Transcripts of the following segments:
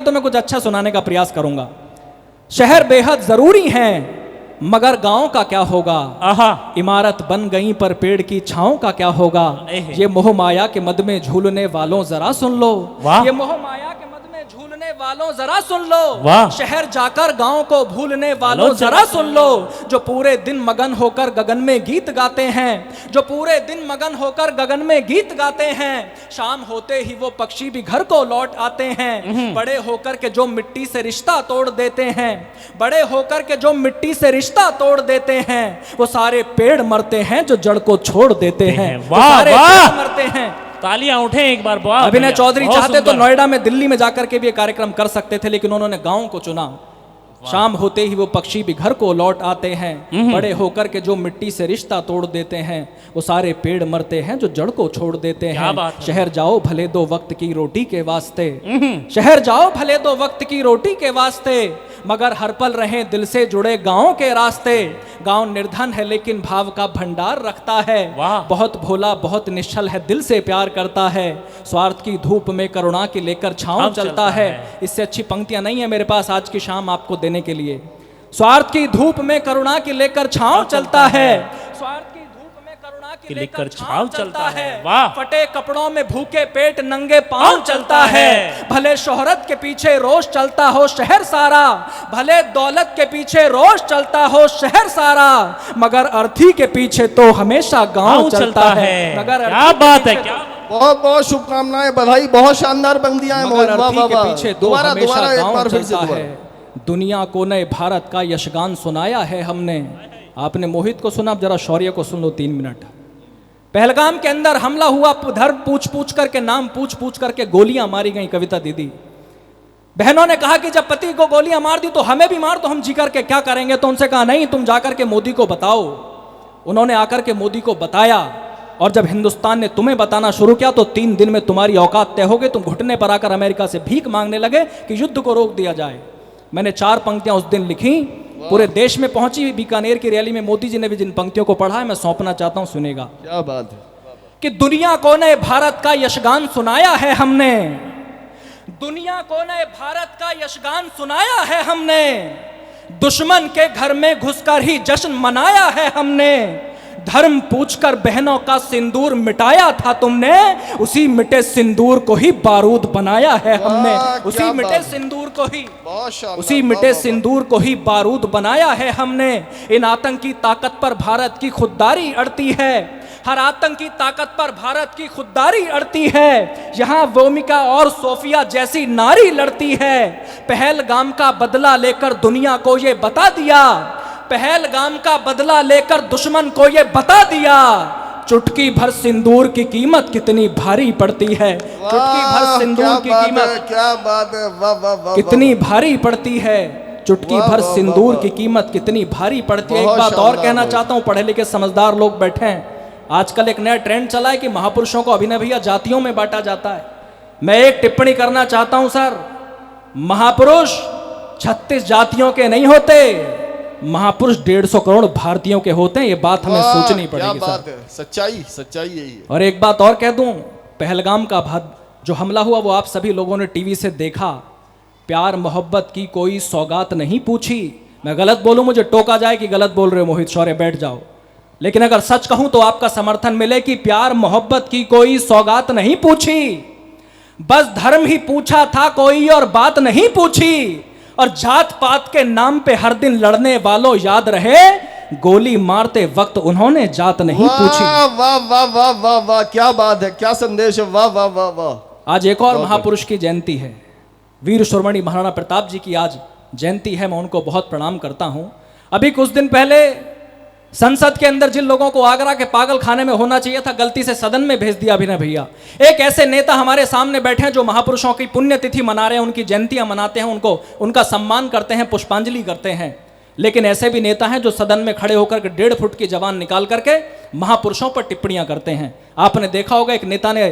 तो मैं कुछ अच्छा सुनाने का प्रयास करूंगा। शहर बेहद जरूरी हैं, मगर गांव का क्या होगा। इमारत बन गई पर पेड़ की छांव का क्या होगा। ये मोह माया के मद में झूलने वालों जरा सुन लो। ये मोह माया के मद में झूलने वालों जरा सुन लो। शहर जाकर गांव को भूलने वालों जरा सुन लो। जो पूरे दिन मगन होकर गगन में गीत गाते हैं, जो पूरे दिन मगन होकर गगन में गीत गाते हैं, शाम होते ही वो पक्षी भी घर को लौट आते हैं। बड़े होकर के जो मिट्टी से रिश्ता तोड़ देते हैं, बड़े होकर के जो मिट्टी से रिश्ता तोड़ देते हैं, वो सारे पेड़ मरते हैं जो जड़ को छोड़ देते हैं। सारे पेड़ मरते हैं। तालियां उठे एक बार। अभिनय चौधरी चाहते तो नोएडा में, दिल्ली में जाकर के भी ये कार्यक्रम कर सकते थे, लेकिन उन्होंने गांव को चुना। शाम होते ही वो पक्षी भी घर को लौट आते हैं। बड़े होकर के जो मिट्टी से रिश्ता तोड़ देते हैं, वो सारे पेड़ मरते हैं जो जड़ को छोड़ देते हैं। शहर जाओ भले दो वक्त की रोटी के वास्ते, शहर जाओ भले दो वक्त की रोटी के वास्ते, मगर हर पल रहें दिल से जुड़े गांव के रास्ते। गांव निर्धन है लेकिन भाव का भंडार रखता है। बहुत भोला बहुत निश्चल है, दिल से प्यार करता है। स्वार्थ की धूप में करुणा की लेकर छांव चलता है। इससे अच्छी पंक्तियां नहीं है मेरे पास आज की शाम आपको देने के लिए। स्वार्थ की धूप में करुणा की लेकर छांव चलता है। स्वार्थ की धूप में करुणा की लेकर छांव चलता है। फटे कपड़ों में भूखे पेट नंगे पांव चलता है। भले शोहरत के पीछे रोष चलता हो शहर सारा, भले दौलत के पीछे रोष चलता हो शहर सारा, मगर अर्थी के पीछे तो हमेशा गांव चलता है। मगर क्या बात है, क्या बहुत बहुत शुभकामनाएं, बधाई, बहुत शानदार पंक्तियां हैं। दोबारा दोबारा एक बार फिर से। दुनिया को नए भारत का यशगान सुनाया है हमने। आपने मोहित को सुना, अब जरा शौर्य को सुन लो 3 मिनट। पहलगाम के अंदर हमला हुआ, धर्म पूछ पूछ करके, नाम पूछ पूछ करके गोलियां मारी गई। कविता दीदी बहनों ने कहा कि जब पति को गोलियां मार दी तो हमें भी मार, तो हम जी करके क्या करेंगे। तो उनसे कहा नहीं, तुम जाकर के मोदी को बताओ। उन्होंने आकर के मोदी को बताया, और जब हिंदुस्तान ने तुम्हें बताना शुरू किया तो 3 दिन में तुम्हारी औकात तय हो गई। तुम घुटने पर आकर अमेरिका से भीख मांगने लगे कि युद्ध को रोक दिया जाए। मैंने 4 पंक्तियां उस दिन लिखी, पूरे देश में पहुंची। बीकानेर की रैली में मोदी जी ने भी जिन पंक्तियों को पढ़ा है, मैं सौंपना चाहता हूं, सुनेगा। क्या बात है कि दुनिया को नए भारत का यशगान सुनाया है हमने, दुनिया को नए भारत का यशगान सुनाया है हमने। दुश्मन के घर में घुसकर ही जश्न मनाया है हमने। धर्म पूछकर बहनों का सिंदूर मिटाया था तुमने, उसी मिटे सिंदूर को ही बारूद बनाया है हमने। उसी मिटे सिंदूर को ही, उसी मिटे सिंदूर को ही बारूद बनाया है हमने। इन आतंकी ताकत पर भारत की खुददारी अड़ती है, हर आतंकी ताकत पर भारत की खुददारी अड़ती है। यहाँ वोमिका और सोफिया जैसी नारी लड़ती है। पहलगाम का बदला लेकर दुनिया को ये बता दिया, पहलगाम का बदला लेकर दुश्मन को ये बता दिया, चुटकी भर सिंदूर की कीमत कितनी भारी पड़ती है। चुटकी भर सिंदूर की कीमत, क्या बात है, वाह वाह वाह, कितनी भारी पड़ती है। चुटकी भर सिंदूर की कीमत कितनी भारी पड़ती है। एक बात और कहना चाहता हूँ, पढ़े लिखे समझदार लोग बैठे हैं। आजकल एक नया ट्रेंड चला है कि महापुरुषों को अभिनय भैया जातियों में बांटा जाता है। मैं एक टिप्पणी करना चाहता हूं सर, महापुरुष 36 जातियों के नहीं होते, महापुरुष 150 करोड़ भारतीयों के होते हैं। ये बात हमें सोचनी पड़ेगी सर। सच्चाई सच्चाई यही है। और एक बात और कह दूं, पहलगाम का जो हमला हुआ वो आप सभी लोगों ने टीवी से देखा। प्यार मोहब्बत की कोई सौगात नहीं पूछी। मैं गलत बोलूं मुझे टोका जाए कि गलत बोल रहे हो मोहित शौर्य, बैठ जाओ। लेकिन अगर सच कहूं तो आपका समर्थन मिले कि प्यार मोहब्बत की कोई सौगात नहीं पूछी, बस धर्म ही पूछा था कोई और बात नहीं पूछी। और जात पात के नाम पे हर दिन लड़ने वालों याद रहे, गोली मारते वक्त उन्होंने जात नहीं पूछी। वाह वाह वाह वाह वाह, क्या बात है, क्या संदेश है, वाह वाह वाह वाह। आज एक और महापुरुष की जयंती है, वीर शिरोमणि महाराणा प्रताप जी की आज जयंती है। मैं उनको बहुत प्रणाम करता हूं। अभी कुछ दिन पहले संसद के अंदर जिन लोगों को आगरा के पागल खाने में होना चाहिए था, गलती से सदन में भेज दिया अभिनय भैया। एक ऐसे नेता हमारे सामने बैठे हैं जो महापुरुषों की पुण्यतिथि मना रहे हैं, उनकी जयंतियां मनाते हैं, उनको उनका सम्मान करते हैं, पुष्पांजलि करते हैं। लेकिन ऐसे भी नेता हैं जो सदन में खड़े होकर 1.5 फुट की जबान निकाल करके महापुरुषों पर टिप्पणियां करते हैं। आपने देखा होगा एक नेता ने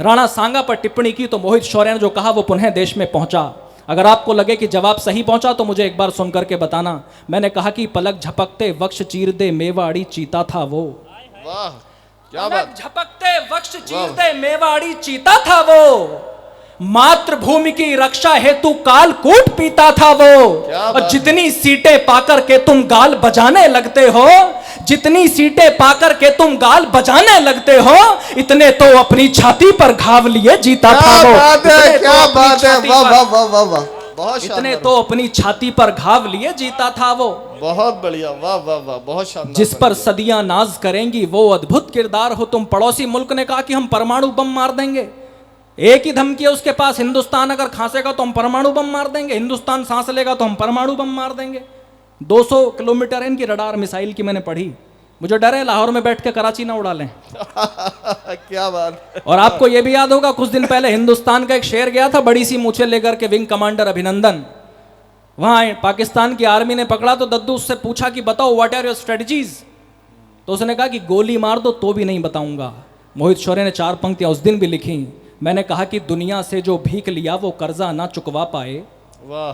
राणा सांगा पर टिप्पणी की तो मोहित शौर्य ने जो कहा वो पुनः देश में पहुंचा। अगर आपको लगे कि जवाब सही पहुंचा तो मुझे एक बार सुन करके बताना। मैंने कहा कि पलक झपकते वक्ष चीर दे मेवाड़ी चीता था वो। वाह क्या बात, झपकते वक्ष चीर दे मेवाड़ी चीता था वो। मातृभूमि की रक्षा हेतु काल कूट पीता था वो। क्या और बात जितनी सीटें पाकर के तुम गाल बजाने लगते हो, जितनी सीटें पाकर के तुम गाल बजाने लगते हो, इतने तो अपनी छाती पर घाव लिए जीता था क्या वो। बात है, इतने तो क्या अपनी बात है, छाती वाह पर- वाह वाह वाह वाह, बहुत इतने शानदार, तो अपनी छाती पर घाव लिए जीता था वो। बहुत बढ़िया, वाह वाह वाह, बहुत शानदार। जिस पर सदियां नाज करेंगी वो अद्भुत किरदार हो तुम। पड़ोसी मुल्क ने कहा कि हम परमाणु बम मार देंगे। एक ही धमकी है उसके पास, हिंदुस्तान अगर खांसेगा तो हम परमाणु बम मार देंगे, हिंदुस्तान सांस लेगा तो हम परमाणु बम मार देंगे। 200 किलोमीटर है इनकी रडार मिसाइल की, मैंने पढ़ी। मुझे डर है लाहौर में बैठ के कराची ना उड़ा लें। क्या बात है। और आपको यह भी याद होगा, कुछ दिन पहले हिंदुस्तान का एक शेर गया था बड़ी सी मूछें लेकर के, विंग कमांडर अभिनंदन। वहां पाकिस्तान की आर्मी ने पकड़ा तो दद्दू उससे पूछा कि बताओ व्हाट आर योर स्ट्रेटजीज। तो उसने कहा कि गोली मार दो तो भी नहीं बताऊंगा। मोहित शौर्य ने 4 पंक्तियां उस दिन भी लिखी। मैंने कहा कि दुनिया से जो भीख लिया वो कर्जा ना चुकवा पाए, वाह,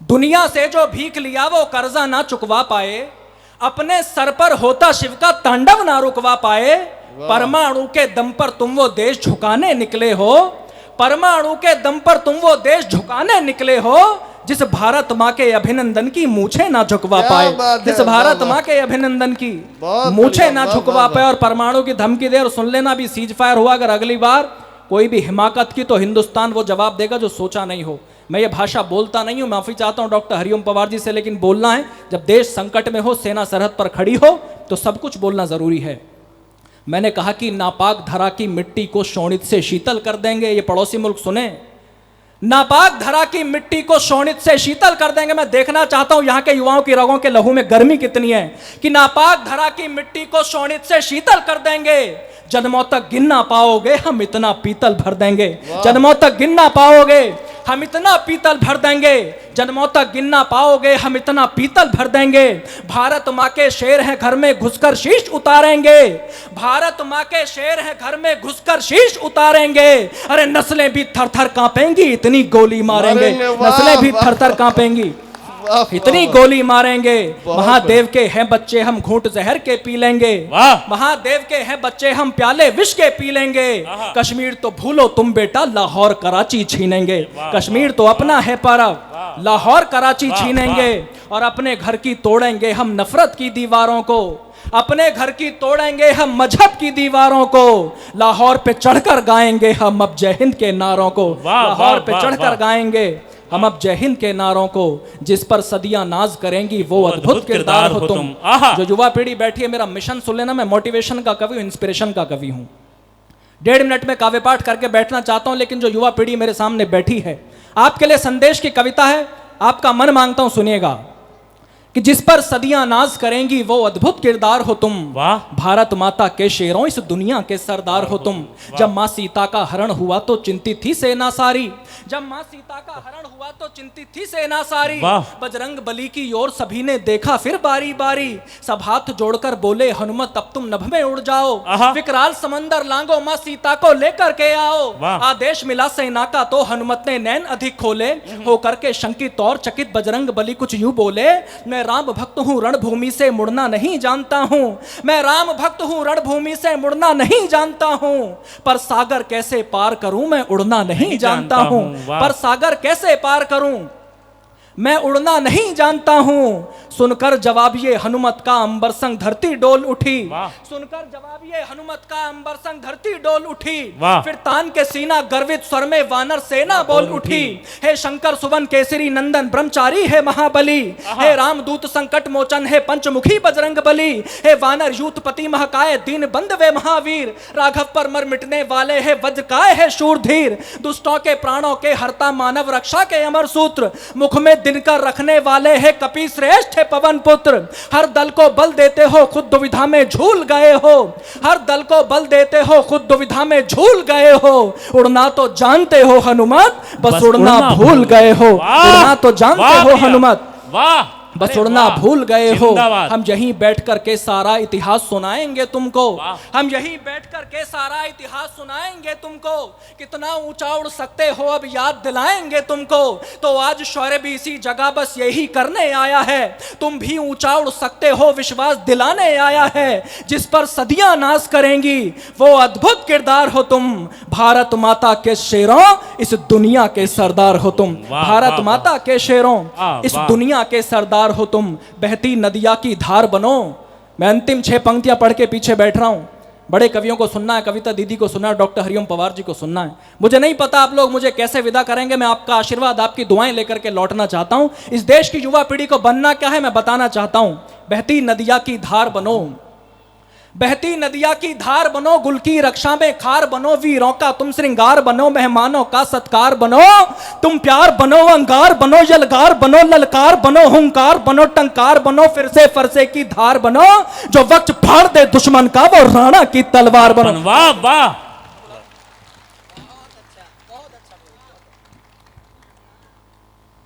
दुनिया से जो भीख लिया वो कर्जा ना चुकवा पाए, अपने सर पर होता शिव का तांडव ना रुकवा पाए। परमाणु के दम पर तुम वो देश झुकाने निकले हो, परमाणु के दम पर तुम वो देश झुकाने निकले हो, जिस भारत माँ के अभिनंदन की मूछे ना झुकवा क्या पाए, बात है, जिस वाह, भारत वाह। माँ के अभिनंदन की बहुत मूछे बढ़िया, ना वाह, झुकवा वाह, पाए और परमाणु की धमकी दे। और सुन लेना भी, सीज फायर हुआ अगर अगली बार कोई भी हिमाकत की तो हिंदुस्तान वो जवाब देगा जो सोचा नहीं हो। मैं ये भाषा बोलता नहीं हूं, माफी चाहता हूं डॉक्टर हरिओम पवार जी से, लेकिन बोलना है। जब देश संकट में हो, सेना सरहद पर खड़ी हो, तो सब कुछ बोलना जरूरी है। मैंने कहा कि नापाक धरा की मिट्टी को शोणित से शीतल कर देंगे। ये पड़ोसी मुल्क सुने, नापाक धरा की मिट्टी को शोणित से शीतल कर देंगे। मैं देखना चाहता हूं यहां के युवाओं की रगों के लहू में गर्मी कितनी है कि नापाक धरा की मिट्टी को शोणित से शीतल कर देंगे। जन्मों तक गिन ना पाओगे हम इतना पीतल भर देंगे, जन्मों तक गिन ना पाओगे हम इतना पीतल भर देंगे, जन्मों तक गिन ना पाओगे हम इतना पीतल भर देंगे। भारत माँ के शेर हैं घर में घुसकर शीश उतारेंगे, भारत माँ के शेर हैं घर में घुसकर शीश उतारेंगे। अरे नस्लें भी थर थर कांपेंगी इतनी गोली मारेंगे, मारेंगे, वाह, नस्लें भी वाह। थर थर कांपेंगी वाह, इतनी वाह, गोली मारेंगे। बहुत महादेव के हैं बच्चे हम घूंट जहर के पी लेंगे, वाह। महादेव के हैं बच्चे हम प्याले विष के पी लेंगे। कश्मीर तो भूलो तुम बेटा, लाहौर कराची छीनेंगे। कश्मीर तो अपना है पर लाहौर कराची छीनेंगे। और अपने घर की तोड़ेंगे हम नफरत की दीवारों को, अपने घर की तोड़ेंगे हम मजहब की दीवारों को। लाहौर पे चढ़कर गाएंगे हम अब जय हिंद के नारों को, वाह, लाहौर वाह, पे वाह, चढ़कर वाह। गाएंगे हम अब जय हिंद के नारों को। जिस पर सदियां नाज करेंगी वो अद्भुत किरदार हो तुम। आहा। जो युवा पीढ़ी बैठी है, मेरा मिशन सुन लेना, मैं मोटिवेशन का कवि हूं, इंस्पिरेशन का कवि हूं। 1.5 मिनट में काव्य पाठ करके बैठना चाहता हूं, लेकिन जो युवा पीढ़ी मेरे सामने बैठी है, आपके लिए संदेश की कविता है, आपका मन मांगता हूं सुनिएगा। कि जिस पर सदियां नाज करेंगी वो अद्भुत किरदार हो तुम। वाह। भारत माता के शेरों इस दुनिया के सरदार हो तुम। जब माँ सीता का हरण हुआ तो चिंतित थी सेना सारी, जब माँ सीता का हरण हुआ तो चिंतित थी सेना सारी। वाह। बजरंग बली की ओर सभी ने देखा फिर बारी बारी, सब हाथ जोड़कर बोले हनुमत अब तुम नभ में उड़ जाओ। आहा। विकराल समंदर लांगो माँ सीता को लेकर के आओ। वाह। आदेश मिला सेना का तो हनुमत ने नैन अधिक खोले, होकर के शंकित और चकित बजरंग बली कुछ यूं बोले, मैं राम भक्त हूँ रणभूमि से मुड़ना नहीं जानता हूँ, मैं राम भक्त हूँ रणभूमि से मुड़ना नहीं जानता हूँ। पर सागर कैसे पार करूं मैं उड़ना नहीं जानता हूँ, वाह। पर सागर कैसे पार करूं मैं उड़ना नहीं जानता हूं। सुनकर जवाब ये हनुमत का अंबर संग धरती डोल उठी, वाह। सुनकर जवाब ये हनुमत का अंबर संग धरती डोल उठी। वाह। फिर तान के सीना गर्वित स्वर में वानर सेना बोल उठी, हे शंकर सुवन केसरी नंदन ब्रह्मचारी है महाबली, हे रामदूत संकट मोचन है पंचमुखी बजरंग बली, हे वानर यूथपति महकाए दीन बंद वे महावीर, राघव पर मर मिटने वाले है वज्रकाय है शूरधीर, दुष्टों के प्राणों के हरता मानव रक्षा के अमर सूत्र, मुख में दिनकर रखने वाले है कपि श्रेष्ठ है पवन पुत्र। हर दल को बल देते हो खुद दुविधा में झूल गए हो, हर दल को बल देते हो खुद दुविधा में झूल गए हो। उड़ना तो जानते हो हनुमत, बस उड़ना भूल गए हो, वाह। उड़ना तो जानते वाह हो भैया। हनुमत, वाह। बस अरे उड़ना वाह, भूल गए हो। जिंदाबाद। हम यहीं बैठ कर के सारा इतिहास सुनाएंगे तुमको। वाह। हम यहीं बैठ कर के सारा इतिहास सुनाएंगे तुमको। कितना ऊंचा उड़ सकते हो अब याद दिलाएंगे तुमको। तो आज शौर्य भी इसी जगह बस यही करने आया है। तुम भी ऊंचा उड़ सकते हो विश्वास दिलाने आया है। जिस पर सदियां नाज करेंगी वो अद्भुत किरदार हो तुम। भारत माता के शेरों इस दुनिया के सरदार हो तुम। वाह, भारत वाह, माता के शेरों वाह, इस वाह। दुनिया के सरदार हो तुम। बहती नदिया की धार बनो। मैं अंतिम 6 पंक्तियां पढ़ के पीछे बैठ रहा हूं। बड़े कवियों को सुनना है, कविता दीदी को सुनना है, डॉक्टर हरिओम पवार जी को सुनना है। मुझे नहीं पता आप लोग मुझे कैसे विदा करेंगे। मैं आपका आशीर्वाद, आपकी दुआएं लेकर के लौटना चाहता हूं। इस देश की युवा पीढ़ी को बनना क्या है मैं बताना चाहता हूं। बहती नदिया की धार बनो। बहती नदिया की धार बनो। गुल की रक्षा में खार बनो। वीरों का तुम श्रृंगार बनो। मेहमानों का सत्कार बनो। तुम प्यार बनो, अंगार बनो, यलगार बनो, ललकार बनो, हुंकार बनो, टंकार बनो, फिर से फरसे की धार बनो। जो वक्त फाड़ दे दुश्मन का वो राणा की तलवार बनो। वाह वाह।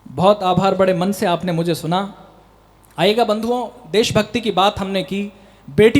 बहुत आभार, बड़े मन से आपने मुझे सुना। आइएगा बंधुओं, देशभक्ति की बात हमने की। बेटी